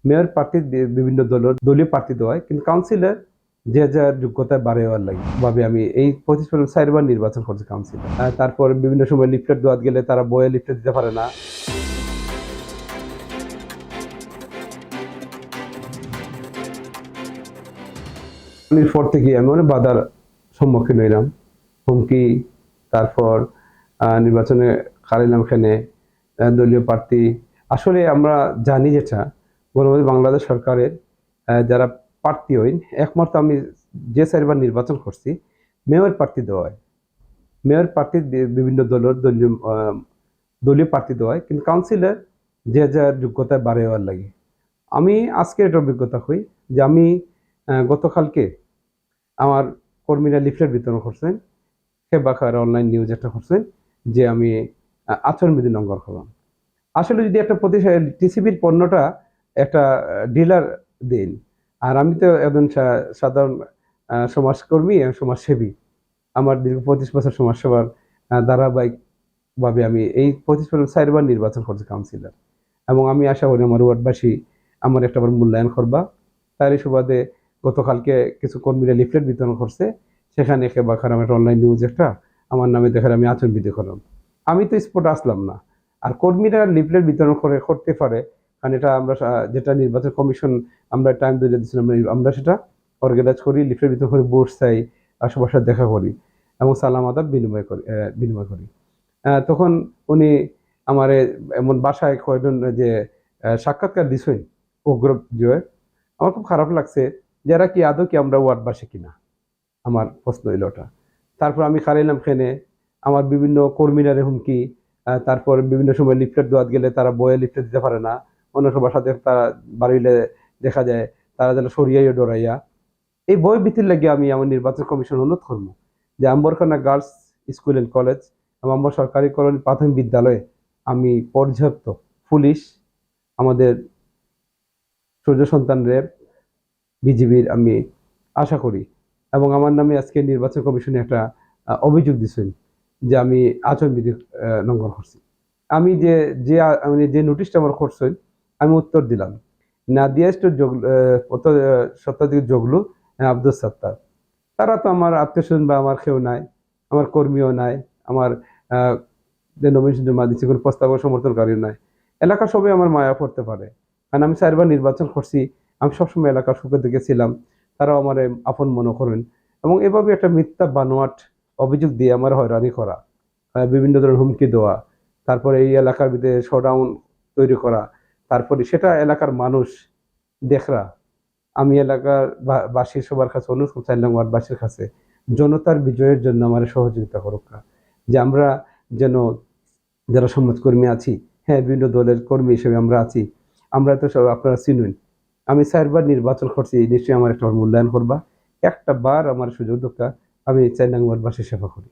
Mayor প্রার্থী বিভিন্ন দলীয় প্রার্থী দেওয়া হয়, কিন্তু কাউন্সিলর যে যার যোগ্যতায় বাড়ে হওয়ার লাগে ভাবে আমি এই 25 চারবার নির্বাচন করছি কাউন্সিলর। তারপর বিভিন্ন সময় লিফলেট দেওয়া গেলে তারা বইয়ে লিফলেট দিতে পারে না। পর থেকে আমি অনেক বাধার সম্মুখীন হইলাম, হুমকি, তারপর নির্বাচনে হারাইলাম এখানে দলীয় প্রার্থী। আসলে আমরা জানি যেটা গণতান্ত্রিক বাংলাদেশ সরকারের যারা প্রার্থী হইন, একমাত্র আমি যে চারবার নির্বাচন করছি মেয়র প্রার্থী দেওয়া হয়। মেয়র প্রার্থী বিভিন্ন দলীয় প্রার্থী দেওয়া হয়, কিন্তু কাউন্সিলর যে যার যোগ্যতায় বাড়ে হওয়ার লাগে। আমি আজকে একটা অভিজ্ঞতা হই যে আমি গতকালকে আমার কর্মীরা লিফলেট বিতরণ করছেন, বাখার অনলাইন নিউজ একটা করছেন যে আমি আচরণবিধি লঙ্ঘন করলাম। আসলে যদি একটা প্রতিষ্ঠান টিসিবির পণ্যটা একটা ডিলার দেন, আর আমি তো একজন সাধারণ সমাজকর্মী, সমাজসেবী। আমার দীর্ঘ 25 বছর সমাজসেবার ধারাবাহিকভাবে আমি এই 25 বছর চারবার নির্বাচন করছি কাউন্সিলর, এবং আমি আশা করি আমার ওয়ার্ডবাসী আমার একটা মূল্যায়ন করবা। তারই সুবাদে গতকালকে কিছু কর্মীরা লিফলেট বিতরণ করছে, সেখানে বাখার আমার অনলাইন নিউজ একটা আমার নামে দেখার আমি আচরণবিধি করলাম। আমি তো স্পট আসলাম না, আর কর্মীরা লিফলেট বিতরণ করতে পারে, কারণ এটা আমরা যেটা নির্বাচন কমিশন আমরা টাইম ধরে দিচ্ছিলাম, আমরা সেটা অর্গানাইজ করি, লিফলেট বিতরণ করি, বোর্ড চাই, আর সবার সাথে দেখা করি এবং সালাম আদাব বিনিময় করি। তখন উনি আমার এমন বাসায় কয়েকজন যে সাক্ষাৎকার দিছেন অগ্রব জয়, আমার খুব খারাপ লাগছে, যারা কি আদৌ কি আমরা ওয়ার্ডবাসী কিনা, আমার প্রশ্ন হইল ওটা। তারপর আমি খারাইলাম খেনে, আমার বিভিন্ন কর্মীরা হুমকি, তারপর বিভিন্ন সময় লিফলেট দেওয়া গেলে তারা বইয়ে লিফলেট দিতে পারে না, অন্য সবার সাথে তারা বাড়িলে দেখা যায় তারা যেন সরিয়াইও ডরাইয়া। এই বই ভিত্তির লাগে আমি আমার নির্বাচন কমিশন অনুরোধ করবো যে Ambarkhana girls school and college এবং আম্বর সরকারি কলোনি প্রাথমিক বিদ্যালয়ে আমি পর্যাপ্ত পুলিশ, আমাদের সূর্য সন্তান র্যাব, বিজিবির আমি আশা করি। এবং আমার নামে আজকে নির্বাচন কমিশনে একটা অভিযোগ দিচ্ছেন যে আমি আচরণবিধি লঙ্ঘন করছি। আমি যে নোটিশটা আমার করছেন, আমি উত্তর দিলাম নাদিয়াস্ট শতাধিক জগলু, আব্দুল সত্তার। তারা তো আমার আত্মীয় স্বজন বা আমার কেউ নাই, আমার কর্মীও নাই, আমার যে নমিনেশন জমা দিচ্ছে কোনো প্রস্তাব সমর্থনকারীও নাই। এলাকা সবাই আমার মায়া পড়তে পারে, কারণ আমি চারবার নির্বাচন করছি, আমি সবসময় এলাকার সুখে দেখেছিলাম, তারাও আমার আপন মনে করেন। এবং এভাবে একটা মিথ্যা বানোয়াট অভিযোগ দিয়ে আমার হয়রানি করা, বিভিন্ন ধরনের হুমকি দেওয়া, তারপরে এই এলাকার ভিতরে শোডাউন তৈরি করা, তারপরে সেটা এলাকার মানুষ দেখরা। আমি এলাকার বাসীর সবার কাছে অনুরোধ চাইলাম, ওয়ার্ডবাসীর কাছে জনতার বিজয়ের জন্য আমার সহযোগিতা করুক, যে আমরা যেন যারা সমাজকর্মী আছি, হ্যাঁ বিভিন্ন দলের কর্মী হিসেবে আমরা আছি, আমরা তো সব আপনারা চিনুন। আমি চারবার নির্বাচন করছি, নিশ্চয়ই আমার একটা মূল্যায়ন করবা, একটা বার আমার সুযোগ দোকা, আমি চাইলাম ওয়ার্ডবাসীর সেবা করি।